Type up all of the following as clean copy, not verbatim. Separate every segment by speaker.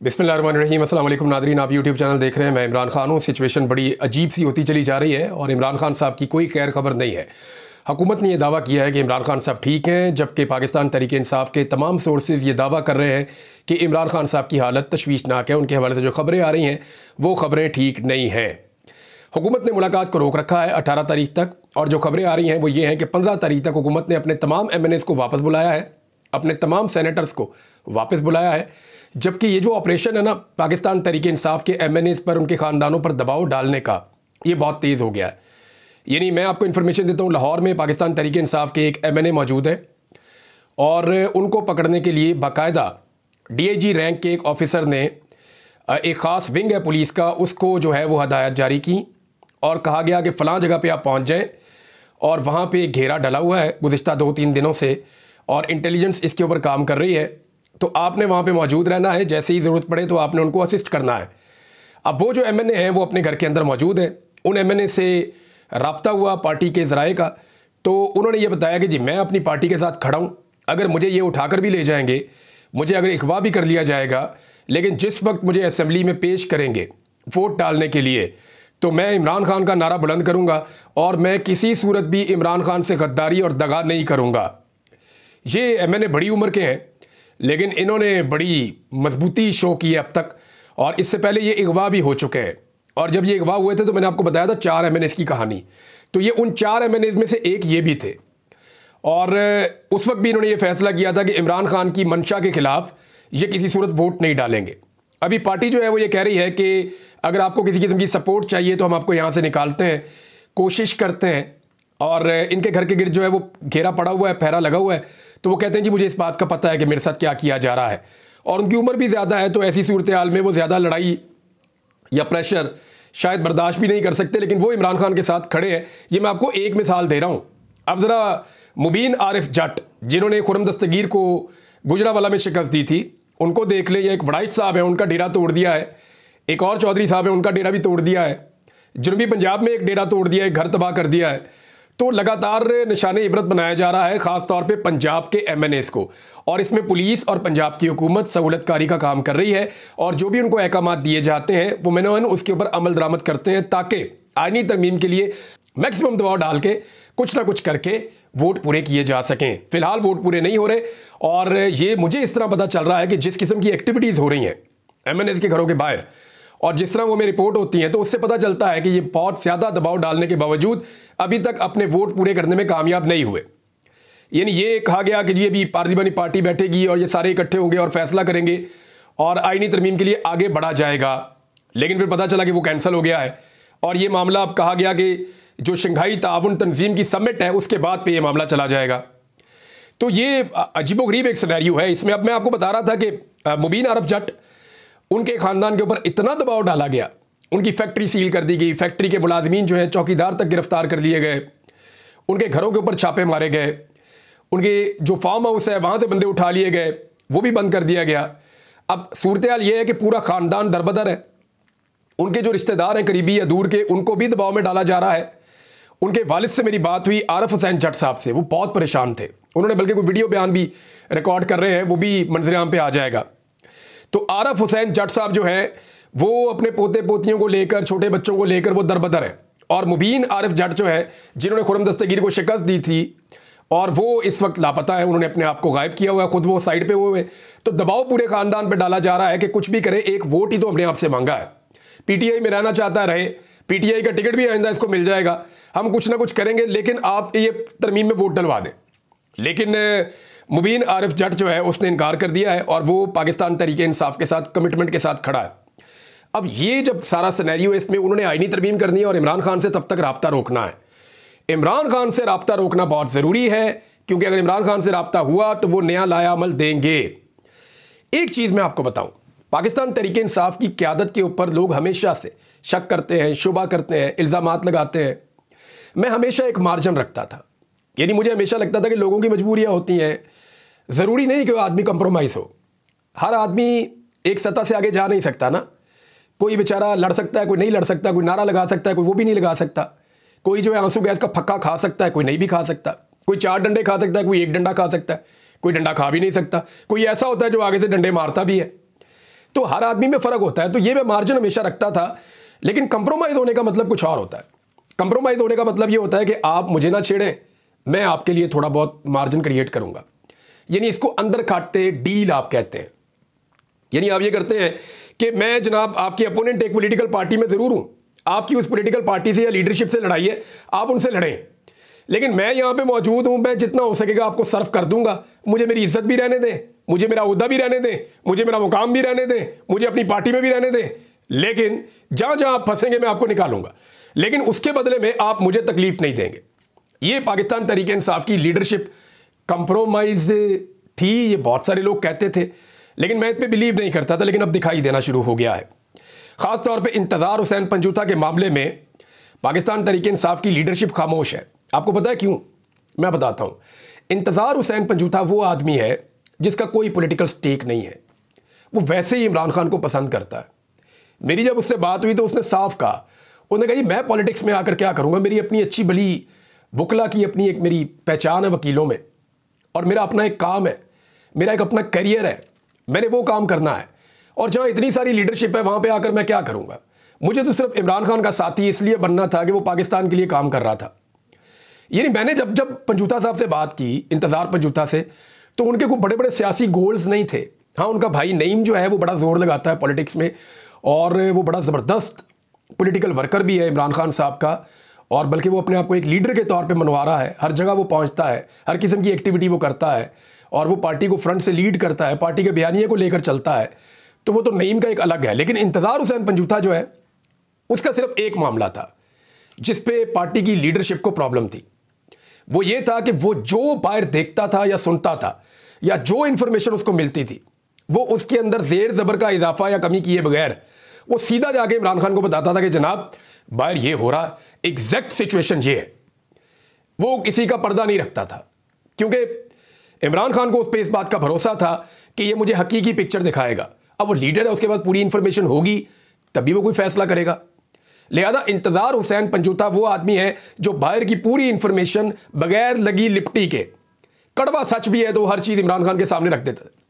Speaker 1: बिस्मिल्लाहिर्रहमानिर्रहीम। अस्सलाम वालेकुम नादरीन, आप यूट्यूब चैनल देख रहे हैं। मैं इमरान खान हूँ। सिचुएशन बड़ी अजीब सी होती चली जा रही है और इमरान खान साहब की कोई खैर खबर नहीं है। हुकूमत ने यह दावा किया है कि इमरान खान साहब ठीक हैं, जबकि पाकिस्तान तहरीक इंसाफ के तमाम सोर्सेज ये दावा कर रहे हैं कि इमरान खान साहब की हालत तशवीशनाक है। उनके हवाले से जो खबरें आ रही हैं वो खबरें ठीक नहीं हैं। हुकूमत ने मुलाकात को रोक रखा है 18 तारीख तक, और जो खबरें आ रही हैं वो ये हैं कि 15 तारीख तक हुकूमत ने अपने तमाम MNAs को वापस बुलाया है, अपने तमाम सेनेटर्स को वापस बुलाया है। जबकि ये जो ऑपरेशन है ना पाकिस्तान तहरीक इंसाफ के MNAs पर, उनके ख़ानदानों पर दबाव डालने का, ये बहुत तेज़ हो गया है। यानी मैं आपको इन्फॉर्मेशन देता हूँ, लाहौर में पाकिस्तान तहरीक इंसाफ के एक MNA मौजूद है और उनको पकड़ने के लिए बाकायदा DIG रैंक के एक ऑफिसर ने एक ख़ास विंग है पुलिस का, उसको जो है वो हदायत जारी की और कहा गया कि फ़लाँ जगह पे आप पहुँच जाएँ और वहाँ पे घेरा डला हुआ है गुज़िश्ता 2-3 दिनों से और इंटेलिजेंस इसके ऊपर काम कर रही है, तो आपने वहाँ पे मौजूद रहना है। जैसे ही ज़रूरत पड़े तो आपने उनको असिस्ट करना है। अब वो जो MNA हैं वो अपने घर के अंदर मौजूद है। उन MNA से रब्ता हुआ पार्टी के ज़राए का, तो उन्होंने ये बताया कि जी मैं अपनी पार्टी के साथ खड़ा हूँ, अगर मुझे ये उठाकर भी ले जाएंगे, मुझे अगर अगवा भी कर लिया जाएगा, लेकिन जिस वक्त मुझे असेंबली में पेश करेंगे वोट डालने के लिए, तो मैं इमरान खान का नारा बुलंद करूँगा और मैं किसी सूरत भी इमरान खान से गद्दारी और दगा नहीं करूँगा। ये MNA बड़ी उम्र के हैं, लेकिन इन्होंने बड़ी मजबूती शो की है अब तक, और इससे पहले ये अगवा भी हो चुके हैं। और जब ये अगवा हुए थे तो मैंने आपको बताया था 4 MNAs की कहानी, तो ये उन 4 MNAs में से एक ये भी थे। और उस वक्त भी इन्होंने ये फैसला किया था कि इमरान खान की मंशा के ख़िलाफ़ ये किसी सूरत वोट नहीं डालेंगे। अभी पार्टी जो है वो ये कह रही है कि अगर आपको किसी किस्म की सपोर्ट चाहिए तो हम आपको यहाँ से निकालते हैं, कोशिश करते हैं। और इनके घर के गिर्द जो है वो घेरा पड़ा हुआ है, पहरा लगा हुआ है, तो वो कहते हैं जी मुझे इस बात का पता है कि मेरे साथ क्या किया जा रहा है। और उनकी उम्र भी ज़्यादा है, तो ऐसी सूरत हाल में वो ज़्यादा लड़ाई या प्रेशर शायद बर्दाश्त भी नहीं कर सकते, लेकिन वो इमरान खान के साथ खड़े हैं। ये मैं आपको एक मिसाल दे रहा हूँ। अब ज़रा मुबीन आरिफ जट, जिन्होंने खुर्रम दस्तगीर को गुजरावाला में शिकस्त दी थी, उनको देख ले। या एक वड़ाइच साहब है, उनका डेरा तोड़ दिया है। एक और चौधरी साहब है, उनका डेरा भी तोड़ दिया है। जनूबी पंजाब में एक डेरा तोड़ दिया है, घर तबाह कर दिया है। तो लगातार निशाने इबरत बनाया जा रहा है, ख़ास तौर पे पंजाब के MNAs को, और इसमें पुलिस और पंजाब की हुकूमत सहूलतकारी का काम कर रही है। और जो भी उनको अहकामात दिए जाते हैं वो मैंने उसके ऊपर अमल दरामद करते हैं, ताकि आईनी तरमीम के लिए मैक्सिमम दबाव डाल के कुछ ना कुछ करके वोट पूरे किए जा सकें। फ़िलहाल वोट पूरे नहीं हो रहे, और ये मुझे इस तरह पता चल रहा है कि जिस किस्म की एक्टिविटीज़ हो रही हैं MNAs के घरों के बाहर, और जिस तरह वो में रिपोर्ट होती हैं, तो उससे पता चलता है कि ये बहुत ज़्यादा दबाव डालने के बावजूद अभी तक अपने वोट पूरे करने में कामयाब नहीं हुए। यानी ये कहा गया कि ये भी पार्लिमानी पार्टी बैठेगी और ये सारे इकट्ठे होंगे और फैसला करेंगे और आईनी तरमीम के लिए आगे बढ़ा जाएगा, लेकिन फिर पता चला कि वो कैंसिल हो गया है। और ये मामला अब कहा गया कि जो शंघाई ताउन तंजीम की समिट है उसके बाद पे ये मामला चला जाएगा। तो ये अजीबोगरीब एक सिनेरियो है। इसमें अब मैं आपको बता रहा था कि मुबीन आरिफ जट, उनके ख़ानदान के ऊपर इतना दबाव डाला गया, उनकी फैक्ट्री सील कर दी गई, फैक्ट्री के मुलाजमीन जो हैं चौकीदार तक गिरफ्तार कर लिए गए, उनके घरों के ऊपर छापे मारे गए, उनके जो फार्म हाउस है वहाँ से बंदे उठा लिए गए, वो भी बंद कर दिया गया। अब सूरत हाल ये है कि पूरा ख़ानदान दरबदर है। उनके जो रिश्तेदार हैं करीबी या दूर के, उनको भी दबाव में डाला जा रहा है। उनके वालिद से मेरी बात हुई, आरिफ हुसैन जट साहब से, वो बहुत परेशान थे। उन्होंने बल्कि कोई वीडियो बयान भी रिकॉर्ड कर रहे हैं, वो भी मंजर आम पे आ जाएगा। तो आरिफ हुसैन जट साहब जो है वो अपने पोते पोतियों को लेकर, छोटे बच्चों को लेकर वो दरबदर है। और मुबीन आरिफ जट जो है, जिन्होंने खुर्रम दस्तगीर को शिकस्त दी थी, और वो इस वक्त लापता है, उन्होंने अपने आप को गायब किया हुआ है, खुद वो साइड पे हुए। तो दबाव पूरे ख़ानदान पर डाला जा रहा है कि कुछ भी करे, एक वोट ही तो अपने आप से मांगा है। PTI में रहना चाहता है रहे, PTI का टिकट भी आइंदा इसको मिल जाएगा, हम कुछ ना कुछ करेंगे, लेकिन आप ये तरमीम में वोट डलवा दें। लेकिन मुबीन आरिफ जट जो है उसने इनकार कर दिया है और वो पाकिस्तान तहरीक इंसाफ के साथ कमिटमेंट के साथ खड़ा है। अब ये जब सारा सिनेरियो, इसमें उन्होंने आईनी तरमीम करनी है और इमरान खान से तब तक रब्ता रोकना है। इमरान खान से रब्ता रोकना बहुत ज़रूरी है, क्योंकि अगर इमरान खान से रब्ता हुआ तो वो नया लाया अमल देंगे। एक चीज़ मैं आपको बताऊँ, पाकिस्तान तहरीक इंसाफ की क़यादत के ऊपर लोग हमेशा से शक करते हैं, शुबा करते हैं, इल्ज़ामात लगाते हैं। मैं हमेशा एक मार्जिन रखता था, यानी मुझे हमेशा लगता था कि लोगों की मजबूरियाँ होती हैं, ज़रूरी नहीं कि आदमी कंप्रोमाइज़ हो। हर आदमी एक सतह से आगे जा नहीं सकता ना। कोई बेचारा लड़ सकता है, कोई नहीं लड़ सकता, कोई नारा लगा सकता है, कोई वो भी नहीं लगा सकता। कोई जो है आंसू गैस का फक्का खा सकता है, कोई नहीं भी खा सकता। कोई 4 डंडे खा सकता है, कोई 1 डंडा खा सकता है, कोई डंडा खा भी नहीं सकता। कोई ऐसा होता है जो आगे से डंडे मारता भी है। तो हर आदमी में फ़र्क होता है। तो ये मैं मार्जिन हमेशा रखता था, लेकिन कंप्रोमाइज़ होने का मतलब कुछ और होता है। कंप्रोमाइज़ होने का मतलब ये होता है कि आप मुझे ना छेड़ें, मैं आपके लिए थोड़ा बहुत मार्जिन क्रिएट करूँगा। यानी इसको अंदर काटते डील आप कहते हैं। यानी आप ये करते हैं कि मैं जनाब आपके अपोनेंट एक पॉलिटिकल पार्टी में ज़रूर हूँ, आपकी उस पॉलिटिकल पार्टी से या लीडरशिप से लड़ाई है, आप उनसे लड़ें, लेकिन मैं यहाँ पे मौजूद हूँ, मैं जितना हो सकेगा आपको सर्व कर दूंगा। मुझे मेरी इज्जत भी रहने दें, मुझे मेरा ओहदा भी रहने दें, मुझे मेरा मुकाम भी रहने दें, मुझे अपनी पार्टी में भी रहने दें, लेकिन जहाँ जहाँ आप फंसेंगे मैं आपको निकालूंगा, लेकिन उसके बदले में आप मुझे तकलीफ नहीं देंगे। ये पाकिस्तान तहरीक इंसाफ की लीडरशिप कंप्रोमाइज थी, ये बहुत सारे लोग कहते थे, लेकिन मैं इस पर बिलीव नहीं करता था, लेकिन अब दिखाई देना शुरू हो गया है। ख़ास तौर पे इंतज़ार हुसैन पंजूथा के मामले में पाकिस्तान तहरीक इंसाफ की लीडरशिप खामोश है। आपको पता है क्यों? मैं बताता हूँ। इंतज़ार हुसैन पंजूथा वो आदमी है जिसका कोई पॉलिटिकल स्टेक नहीं है, वो वैसे ही इमरान खान को पसंद करता है। मेरी जब उससे बात हुई तो उसने साफ कहा, उसने कहा जी मैं पॉलिटिक्स में आकर क्या करूँगा, मेरी अपनी अच्छी भली वकला की अपनी एक मेरी पहचान है वकीलों में, और मेरा अपना एक काम है, मेरा एक अपना करियर है, मैंने वो काम करना है, और जहाँ इतनी सारी लीडरशिप है वहाँ पे आकर मैं क्या करूँगा। मुझे तो सिर्फ इमरान खान का साथी इसलिए बनना था कि वो पाकिस्तान के लिए काम कर रहा था। यानी मैंने जब जब पंजूथा साहब से बात की, इंतज़ार पंजूथा से, तो उनके कोई बड़े बड़े सियासी गोल्स नहीं थे। हाँ, उनका भाई नईम जो है वो बड़ा जोर लगाता है पॉलिटिक्स में, और वो बड़ा ज़बरदस्त पॉलिटिकल वर्कर भी है इमरान खान साहब का, और बल्कि वो अपने आप को एक लीडर के तौर पे मनवा रहा है। हर जगह वो पहुंचता है, हर किस्म की एक्टिविटी वो करता है, और वो पार्टी को फ्रंट से लीड करता है, पार्टी के बयानिए को लेकर चलता है। तो वो तो नईम का एक अलग है। लेकिन इंतज़ार हुसैन पंजूथा जो है उसका सिर्फ एक मामला था जिस पे पार्टी की लीडरशिप को प्रॉब्लम थी। वो ये था कि वो जो बाहर देखता था या सुनता था या जो इंफॉर्मेशन उसको मिलती थी, वो उसके अंदर जेर ज़बर का इजाफा या कमी किए बगैर वो सीधा जाके इमरान खान को बताता था कि जनाब बाहर ये हो रहा, एग्जैक्ट सिचुएशन ये है। वो किसी का पर्दा नहीं रखता था, क्योंकि इमरान खान को उस पर इस बात का भरोसा था कि ये मुझे हकीकी पिक्चर दिखाएगा। अब वो लीडर है, उसके पास पूरी इंफॉर्मेशन होगी तभी वो कोई फैसला करेगा। लिहाजा इंतज़ार हुसैन पंजूथा वो आदमी है जो बाहर की पूरी इंफॉर्मेशन बगैर लगी लिपटी के, कड़वा सच भी है तो हर चीज़ इमरान खान के सामने रख देता है।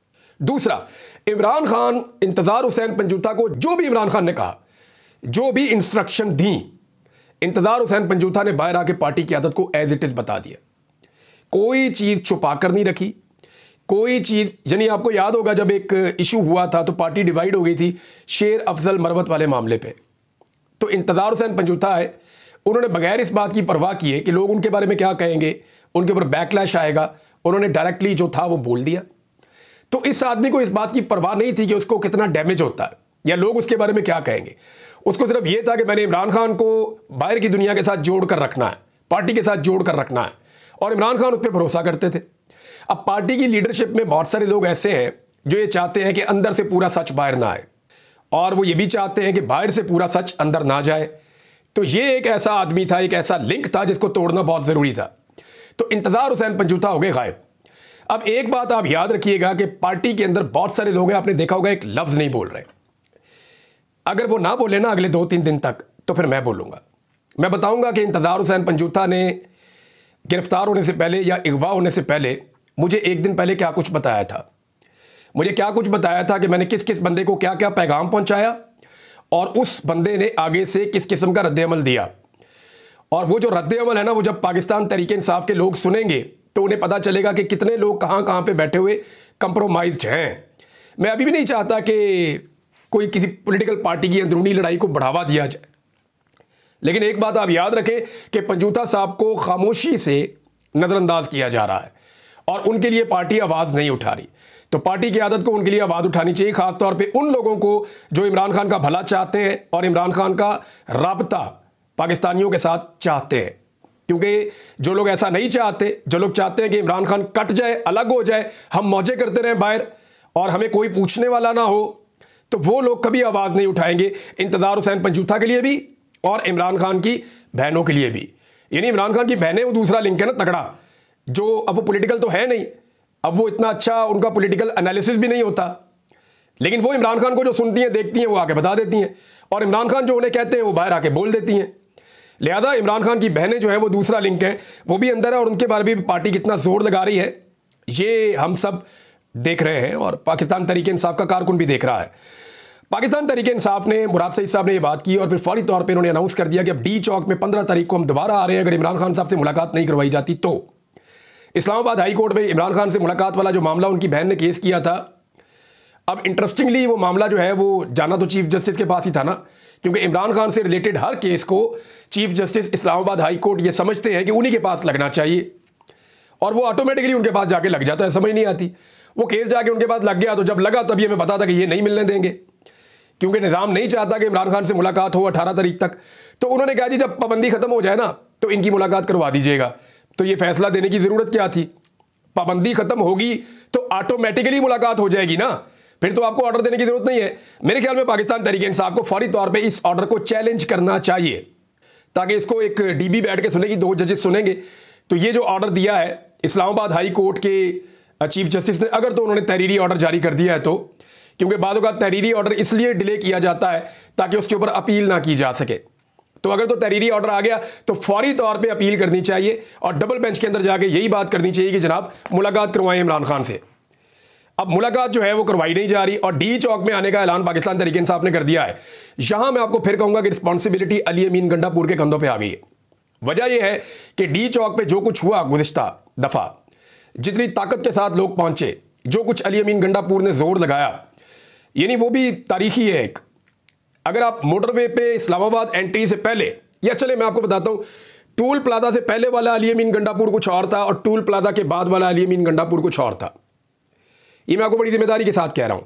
Speaker 1: दूसरा, इमरान खान इंतज़ार हुसैन पंजूथा को जो भी इमरान खान ने कहा, जो भी इंस्ट्रक्शन दी, इंतज़ार हुसैन पंजूथा ने बाहर आके पार्टी की आदत को एज इट इज़ बता दिया। कोई चीज़ छुपा कर नहीं रखी, कोई चीज़, यानी आपको याद होगा जब एक इशू हुआ था तो पार्टी डिवाइड हो गई थी शेर अफजल मरवत वाले मामले पे, तो इंतज़ार हुसैन पंजूथा है, उन्होंने बगैर इस बात की परवाह किए कि लोग उनके बारे में क्या कहेंगे, उनके ऊपर बैकलैश आएगा, उन्होंने डायरेक्टली जो था वो बोल दिया। तो इस आदमी को इस बात की परवाह नहीं थी कि उसको कितना डैमेज होता है या लोग उसके बारे में क्या कहेंगे। उसको सिर्फ ये था कि मैंने इमरान खान को बाहर की दुनिया के साथ जोड़ कर रखना है, पार्टी के साथ जोड़ कर रखना है, और इमरान खान उस पर भरोसा करते थे। अब पार्टी की लीडरशिप में बहुत सारे लोग ऐसे हैं जो ये चाहते हैं कि अंदर से पूरा सच बाहर ना आए, और वो ये भी चाहते हैं कि बाहर से पूरा सच अंदर ना जाए। तो ये एक ऐसा आदमी था, एक ऐसा लिंक था जिसको तोड़ना बहुत ज़रूरी था। तो इंतज़ार हुसैन पंजूथा हो गए गायब। अब एक बात आप याद रखिएगा कि पार्टी के अंदर बहुत सारे लोग हैं, आपने देखा होगा एक लफ्ज़ नहीं बोल रहे। अगर वो ना बोले ना अगले 2-3 दिन तक, तो फिर मैं बोलूँगा। मैं बताऊँगा कि इंतज़ार हुसैन पंजूथा ने गिरफ्तार होने से पहले या अगवा होने से पहले मुझे एक दिन पहले क्या कुछ बताया था। मुझे क्या कुछ बताया था कि मैंने किस किस बंदे को क्या क्या पैगाम पहुंचाया, और उस बंदे ने आगे से किस किस्म का रद्द-ए-अमल दिया। और वो जो रद्द-ए-अमल है ना, वो जब पाकिस्तान तहरीक इंसाफ के लोग सुनेंगे तो उन्हें पता चलेगा कि कितने लोग कहाँ कहाँ पे बैठे हुए कंप्रोमाइज्ड हैं। मैं अभी भी नहीं चाहता कि कोई किसी पॉलिटिकल पार्टी की अंदरूनी लड़ाई को बढ़ावा दिया जाए, लेकिन एक बात आप याद रखें कि पंजूथा साहब को खामोशी से नज़रअंदाज किया जा रहा है और उनके लिए पार्टी आवाज़ नहीं उठा रही। तो पार्टी की आदत को उनके लिए आवाज़ उठानी चाहिए, ख़ास तौर पे उन लोगों को जो इमरान खान का भला चाहते हैं और इमरान खान का राबता पाकिस्तानियों के साथ चाहते हैं। क्योंकि जो लोग ऐसा नहीं चाहते, जो लोग चाहते हैं कि इमरान खान कट जाए, अलग हो जाए, हम मौजे करते रहें बाहर और हमें कोई पूछने वाला ना हो, तो वो लोग कभी आवाज़ नहीं उठाएंगे इंतज़ार हुसैन पंजूथा के लिए भी और इमरान खान की बहनों के लिए भी। यानी इमरान खान की बहनें वो दूसरा लिंक है ना तगड़ा, जो अब वो पॉलिटिकल तो है नहीं, अब वो इतना अच्छा उनका पॉलिटिकल एनालिसिस भी नहीं होता, लेकिन वो इमरान खान को जो सुनती हैं, देखती हैं, वो आके बता देती हैं, और इमरान खान जो उन्हें कहते हैं वो बाहर आके बोल देती हैं। लिहाजा इमरान खान की बहनें जो हैं वो दूसरा लिंक हैं, वो भी अंदर है, और उनके बारे में भी पार्टी कितना जोर लगा रही है ये हम सब देख रहे हैं, और पाकिस्तान तहरीक इंसाफ का कारकुन भी देख रहा है। पाकिस्तान तहरीक इंसाफ ने, मुराद सईद साहब ने ये बात की और फिर फौरी तौर पे उन्होंने अनाउंस कर दिया कि अब डी चौक में 15 तारीख को हम दोबारा आ रहे हैं। अगर इमरान खान साहब से मुलाकात नहीं करवाई जाती तो इस्लामाबाद हाई कोर्ट में इमरान खान से मुलाकात वाला जो मामला उनकी बहन ने केस किया था, अब इंटरेस्टिंगली वो मामला जो है वो जाना तो चीफ जस्टिस के पास ही था ना, क्योंकि इमरान खान से रिलेटेड हर केस को chief justice Islamabad high court ये समझते हैं कि उन्हीं के पास लगना चाहिए और वो ऑटोमेटिकली उनके पास जाके लग जाता है। समझ नहीं आती, वो केस जाके उनके पास लग गया तो जब लगा तभी हमें पता था कि ये नहीं मिलने देंगे, क्योंकि निज़ाम नहीं चाहता कि इमरान खान से मुलाकात हो 18 तारीख तक। तो उन्होंने कहा जी जब पाबंदी खत्म हो जाए ना तो इनकी मुलाकात करवा दीजिएगा। तो ये फैसला देने की ज़रूरत क्या थी? पाबंदी खत्म होगी तो ऑटोमेटिकली मुलाकात हो जाएगी ना, फिर तो आपको ऑर्डर देने की जरूरत नहीं है। मेरे ख्याल में पाकिस्तान तहरीक इंसाफ को फौरी तौर पे इस ऑर्डर को चैलेंज करना चाहिए, ताकि इसको एक डीबी बैठ के सुनेगी, 2 जजेस सुनेंगे। तो ये जो ऑर्डर दिया है इस्लामाबाद हाई कोर्ट के चीफ जस्टिस ने, अगर तो उन्होंने तहरीरी ऑर्डर जारी कर दिया है तो, क्योंकि बाद का तहरीरी ऑर्डर इसलिए डिले किया जाता है ताकि उसके ऊपर अपील ना की जा सके। तो अगर तो तहरीरी ऑर्डर आ गया तो फौरी तौर पे अपील करनी चाहिए और डबल बेंच के अंदर जाके यही बात करनी चाहिए कि जनाब मुलाकात करवाएं इमरान खान से। अब मुलाकात जो है वो करवाई नहीं जा रही और डी चौक में आने का ऐलान पाकिस्तान तहरीक इंसाफ ने कर दिया है। यहां मैं आपको फिर कहूंगा कि रिस्पॉन्सिबिलिटी अली अमीन गंडापुर के कंधों पे आ गई है। वजह यह है कि डी चौक पे जो कुछ हुआ गुज़िश्ता दफा, जितनी ताकत के साथ लोग पहुंचे, जो कुछ अली अमीन गंडापुर ने जोर लगाया, यानी वो भी तारीखी है एक। अगर आप मोटरवे पे इस्लामाबाद एंट्री से पहले, या चले मैं आपको बताता हूं, टूल प्लाजा से पहले वाला अली अमीन गंडापुर कुछ और था और टूल प्लाजा के बाद वाला अली अमीन गंडापुर कुछ और था। ये मैं आपको बड़ी जिम्मेदारी के साथ कह रहा हूं।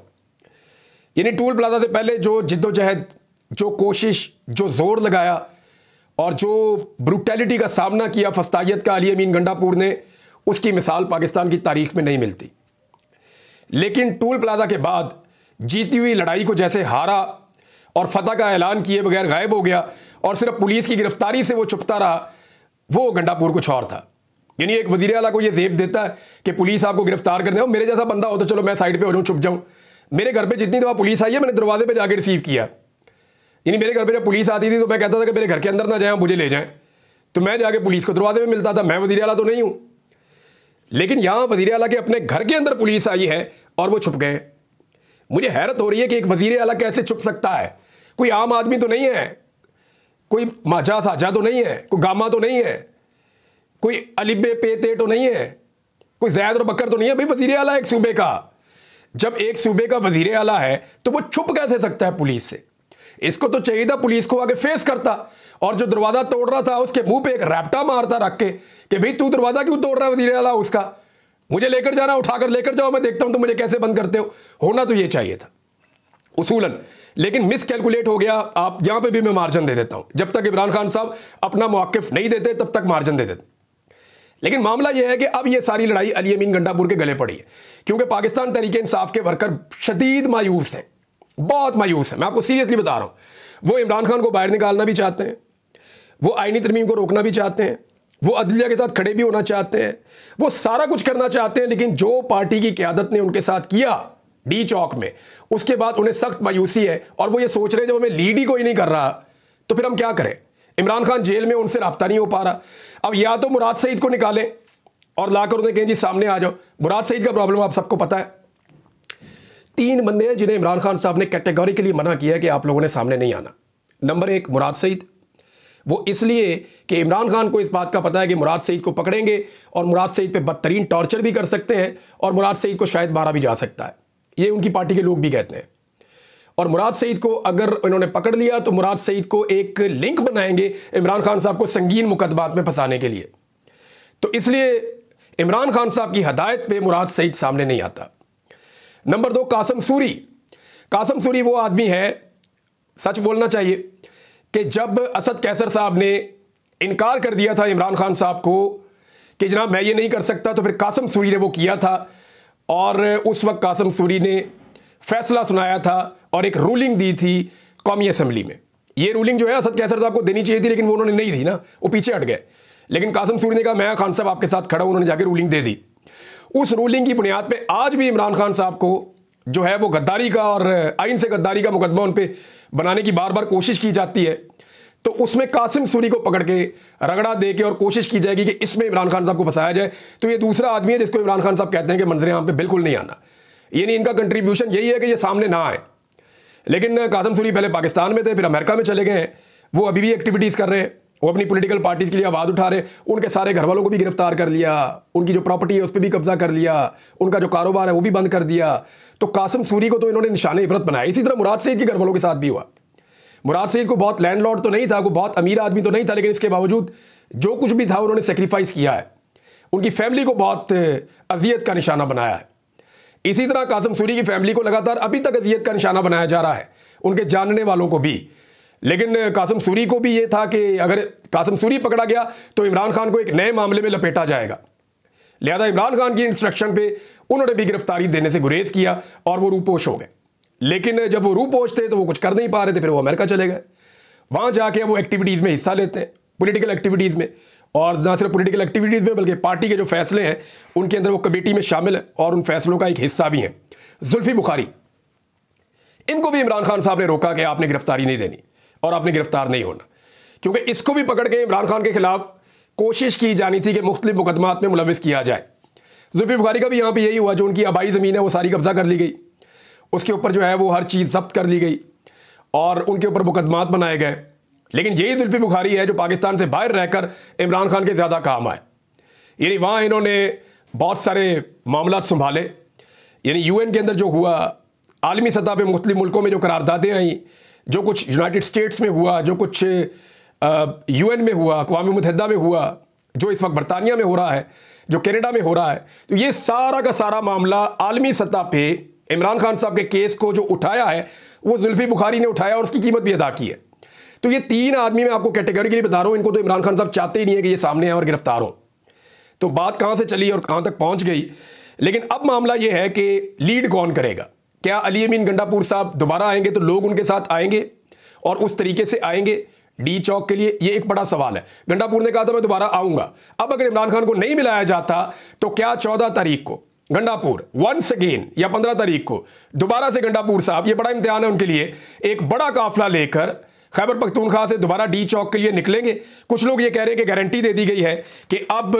Speaker 1: यानी टूल प्लाजा से पहले जो जिद्दोजहद, जो कोशिश, जो जोर लगाया और जो ब्रूटैलिटी का सामना किया फस्तायत का अली अमीन गंडापुर ने, उसकी मिसाल पाकिस्तान की तारीख में नहीं मिलती। लेकिन टूल प्लाजा के बाद जीती हुई लड़ाई को जैसे हारा और फतह का ऐलान किए बगैर गायब हो गया और सिर्फ पुलिस की गिरफ्तारी से वो छुपता रहा, वो गंडापुर कुछ और था। यानी एक वजीर आला को ये जेब देता है कि पुलिस आपको गिरफ्तार कर दे, मेरे जैसा बंदा हो तो चलो मैं साइड पे हो जाऊं, छुप जाऊं। मेरे घर पे जितनी दफा पुलिस आई है मैंने दरवाजे पे जाके रिसीव किया। यानी मेरे घर पे जब पुलिस आती थी तो मैं कहता था कि मेरे घर के अंदर ना जाए, मुझे ले जाएं, तो मैं जाके पुलिस को दरवाजे पे मिलता था। मैं वजीर आला तो नहीं हूं, लेकिन यहां वजीर आला के अपने घर के अंदर पुलिस आई है और वो छुप गए। मुझे हैरत हो रही है कि एक वजीर आला कैसे छुप सकता है। कोई आम आदमी तो नहीं है, कोई माजा साजा तो नहीं है, कोई गामा तो नहीं है, कोई अलिबे पेते तो नहीं है, कोई जैद और बकर तो नहीं है। भाई वजीर आला एक सूबे का, जब एक सूबे का वजीर आला है तो वो छुप कैसे सकता है पुलिस से? इसको तो चाहिए था पुलिस को आगे फेस करता और जो दरवाजा तोड़ रहा था उसके मुंह पे एक रैप्टा मारता रख के कि भाई तू दरवाजा क्यों तोड़ रहा है वजीर आला उसका, मुझे लेकर जाना, उठाकर लेकर जाओ, मैं देखता हूं तुम मुझे कैसे बंद करते हो। होना तो ये चाहिए था उसूलन, लेकिन मिस कैलकुलेट हो गया। आप यहां पे भी मैं मार्जिन दे देता हूं, जब तक इमरान खान साहब अपना मौक़िफ़ नहीं देते तब तक मार्जिन दे देते। लेकिन मामला यह है कि अब यह सारी लड़ाई अली अमीन गंडापुर के गले पड़ी है, क्योंकि पाकिस्तान तहरीक इंसाफ के वर्कर शदीद मायूस हैं, बहुत मायूस हैं। मैं आपको सीरियसली बता रहा हूं। वो इमरान खान को बाहर निकालना भी चाहते हैं, वो आईनी तरमीम को रोकना भी चाहते हैं, वो अदलिया के साथ खड़े भी होना चाहते हैं, वो सारा कुछ करना चाहते हैं। लेकिन जो पार्टी की क़यादत ने उनके साथ किया डी चौक में, उसके बाद उन्हें सख्त मायूसी है और वो ये सोच रहे हैं जब हमें लीड ही कोई नहीं कर रहा तो फिर हम क्या करें। इमरान खान जेल में, उनसे रब्ता नहीं हो पा रहा। अब या तो मुराद सईद को निकालें और लाकर उन्हें कहें जी सामने आ जाओ। मुराद सईद का प्रॉब्लम आप सबको पता है। 3 बंदे हैं जिन्हें इमरान खान साहब ने कैटेगोरिकली मना किया है कि आप लोगों ने सामने नहीं आना। नंबर 1 मुराद सईद, वो इसलिए कि इमरान खान को इस बात का पता है कि मुराद सईद को पकड़ेंगे और मुराद सईद पे बदतरीन टॉर्चर भी कर सकते हैं और मुराद सईद को शायद मारा भी जा सकता है। ये उनकी पार्टी के लोग भी कहते हैं। और मुराद सईद को अगर इन्होंने पकड़ लिया तो मुराद सईद को एक लिंक बनाएंगे इमरान खान साहब को संगीन मुकदमात में फंसाने के लिए। तो इसलिए इमरान खान साहब की हदायत पे मुराद सईद सामने नहीं आता। नंबर 2 कासिम सूरी। कासिम सूरी वो आदमी है, सच बोलना चाहिए, कि जब असद कैसर साहब ने इनकार कर दिया था इमरान खान साहब को कि जनाब मैं ये नहीं कर सकता, तो फिर कासिम सूरी ने वो किया था और उस वक्त कासिम सूरी ने फैसला सुनाया था और एक रूलिंग दी थी कौमी असम्बली में। ये रूलिंग जो है असद कैसर साहब को देनी चाहिए थी, लेकिन वो उन्होंने नहीं दी ना, वो पीछे हट गए। लेकिन कासिम सूरी ने कहा मैं खान साहब आपके साथ खड़ा हूं, उन्होंने जाके रूलिंग दे दी। उस रूलिंग की बुनियाद पे आज भी इमरान खान साहब को जो है वो गद्दारी का और आइन से गद्दारी का मुकदमा उन पर बनाने की बार बार कोशिश की जाती है। तो उसमें कासिम सूरी को पकड़ के रगड़ा दे के और कोशिश की जाएगी कि इसमें इमरान खान साहब को फंसाया जाए। तो ये दूसरा आदमी है जिसको इमरान खान साहब कहते हैं कि मंजर आम पे बिल्कुल नहीं आना, यानी इनका कंट्रीब्यूशन यही है कि ये सामने ना आए। लेकिन कासिम सूरी पहले पाकिस्तान में थे, फिर अमेरिका में चले गए हैं। वो अभी भी एक्टिविटीज़ कर रहे हैं, वो अपनी पॉलिटिकल पार्टीज के लिए आवाज़ उठा रहे हैं। उनके सारे घर वालों को भी गिरफ्तार कर लिया, उनकी जो प्रॉपर्टी है उस पर भी कब्जा कर लिया, उनका जो कारोबार है वो भी बंद कर दिया। तो कासिम सूरी को तो इन्होंने निशाने इबरत बनाया। इसी तरह मुराद सईद के घर वालों के साथ भी हुआ। मुराद सईद को बहुत लैंडलॉर्ड तो नहीं था, कोई बहुत अमीर आदमी तो नहीं था, लेकिन इसके बावजूद जो कुछ भी था उन्होंने सेक्रीफाइस किया है, उनकी फैमिली को बहुत अजियत का निशाना बनाया है। इसी तरह कासिम सूरी की फैमिली को लगातार अभी तक अजियत का निशाना बनाया जा रहा है, उनके जानने वालों को भी। लेकिन कासिम सूरी को भी ये था कि अगर कासिम सूरी पकड़ा गया तो इमरान खान को एक नए मामले में लपेटा जाएगा। लिहाजा इमरान खान की इंस्ट्रक्शन पे उन्होंने भी गिरफ्तारी देने से गुरेज किया और वो रूपोश हो गए। लेकिन जब वो रूपोश थे तो वो कुछ कर नहीं पा रहे थे, फिर वो अमेरिका चले गए। वहाँ जाके वो एक्टिविटीज़ में हिस्सा लेते हैं, पॉलिटिकल एक्टिविटीज़ में, और ना सिर्फ पॉलिटिकल एक्टिविटीज़ में बल्कि पार्टी के जो फैसले हैं उनके अंदर वो कमेटी में शामिल है और उन फैसलों का एक हिस्सा भी हैं। जुल्फी बुखारी, इनको भी इमरान खान साहब ने रोका कि आपने गिरफ्तारी नहीं देनी और आपने गिरफ्तार नहीं होना, क्योंकि इसको भी पकड़ के इमरान खान के खिलाफ कोशिश की जानी थी कि मुख्तलिफ मुकदमात में मुलविस किया जाए। जुल्फी बुखारी का भी यहाँ पे यही हुआ, जो उनकी आबाई ज़मीन है वो सारी कब्जा कर ली गई, उसके ऊपर जो है वो हर चीज़ जब्त कर ली गई और उनके ऊपर मुकदमात बनाए गए। लेकिन यही जुल्फी बुखारी है जो पाकिस्तान से बाहर रहकर इमरान खान के ज़्यादा काम आए। यानी वहाँ इन्होंने बहुत सारे मामला संभाले, यानी यूएन के अंदर जो हुआ, आलमी सतह पे मुख्तलिफ मुल्कों में जो करारदादें आई, जो कुछ यूनाइटेड स्टेट्स में हुआ, जो कुछ यूएन में हुआ, अक़वाम मुत्तहिदा में हुआ, जो इस वक्त बरतानिया में हो रहा है, जो कनाडा में हो रहा है, तो ये सारा का सारा मामला आलमी सतह पे इमरान खान साहब के केस को जो उठाया है वो जुल्फी बुखारी ने उठाया और उसकी कीमत भी अदा की है। तो ये तीन आदमी मैं आपको कैटेगरिकली बता रहा हूँ, इनको तो इमरान खान साहब चाहते ही नहीं है कि ये सामने आए और गिरफ्तार हो। तो बात कहाँ से चली और कहाँ तक पहुँच गई। लेकिन अब मामला ये है कि लीड कौन करेगा। क्या अली अमीन गंडापुर साहब दोबारा आएंगे तो लोग उनके साथ आएंगे और उस तरीके से आएंगे डी चौक के लिए, ये एक बड़ा सवाल है। गंडापुर ने कहा था मैं दोबारा आऊँगा। अब अगर इमरान खान को नहीं मिलाया जाता तो क्या 14 तारीख को गंडापुर वंस अगेन या 15 तारीख को दोबारा से गंडापुर साहब, ये बड़ा इम्तिहान है उनके लिए, एक बड़ा काफिला लेकर खैबर पख्तूनख्वा से दोबारा डी चौक के लिए निकलेंगे। कुछ लोग ये कह रहे हैं कि गारंटी दे दी गई है कि अब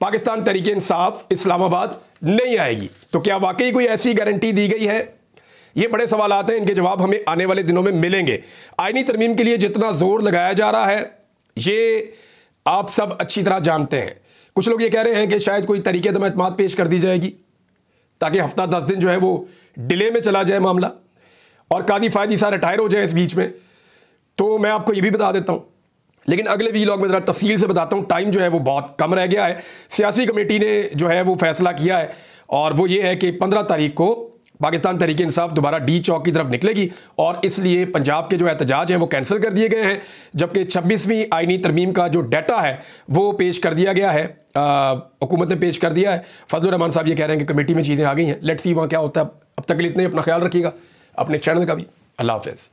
Speaker 1: पाकिस्तान तहरीक इंसाफ इस्लामाबाद नहीं आएगी। तो क्या वाकई कोई ऐसी गारंटी दी गई है? ये बड़े सवाल आते हैं, इनके जवाब हमें आने वाले दिनों में मिलेंगे। आईनी तरमीम के लिए जितना जोर लगाया जा रहा है ये आप सब अच्छी तरह जानते हैं। कुछ लोग ये कह रहे हैं कि शायद कोई तरीके तो एतमाद पेश कर दी जाएगी ताकि हफ्ता 10 दिन जो है वो डिले में चला जाए मामला और कादी फायदी सारे रिटायर हो जाए इस बीच में। तो मैं आपको ये भी बता देता हूँ, लेकिन अगले वीलॉग में ज़रा तफसील से बताता हूँ। टाइम जो है वो बहुत कम रह गया है। सियासी कमेटी ने जो है वो फैसला किया है और वो ये है कि 15 तारीख को पाकिस्तान तहरीक इंसाफ दोबारा डी चौक की तरफ निकलेगी और इसलिए पंजाब के जो एहतजाज हैं वो कैंसिल कर दिए गए हैं, जबकि 26वीं आईनी तरमीम का जो डाटा है वो पेश कर दिया गया है, हुकूमत ने पेश कर दिया है। फजलुर रहमान साहब ये कह रहे हैं कि कमेटी में चीज़ें आ गई हैं। लेट्स सी वहाँ क्या होता है। अब तक के लिए इतने, अपना ख्याल रखिएगा, अपने चैनल का भी। अल्लाह हाफ़िज़।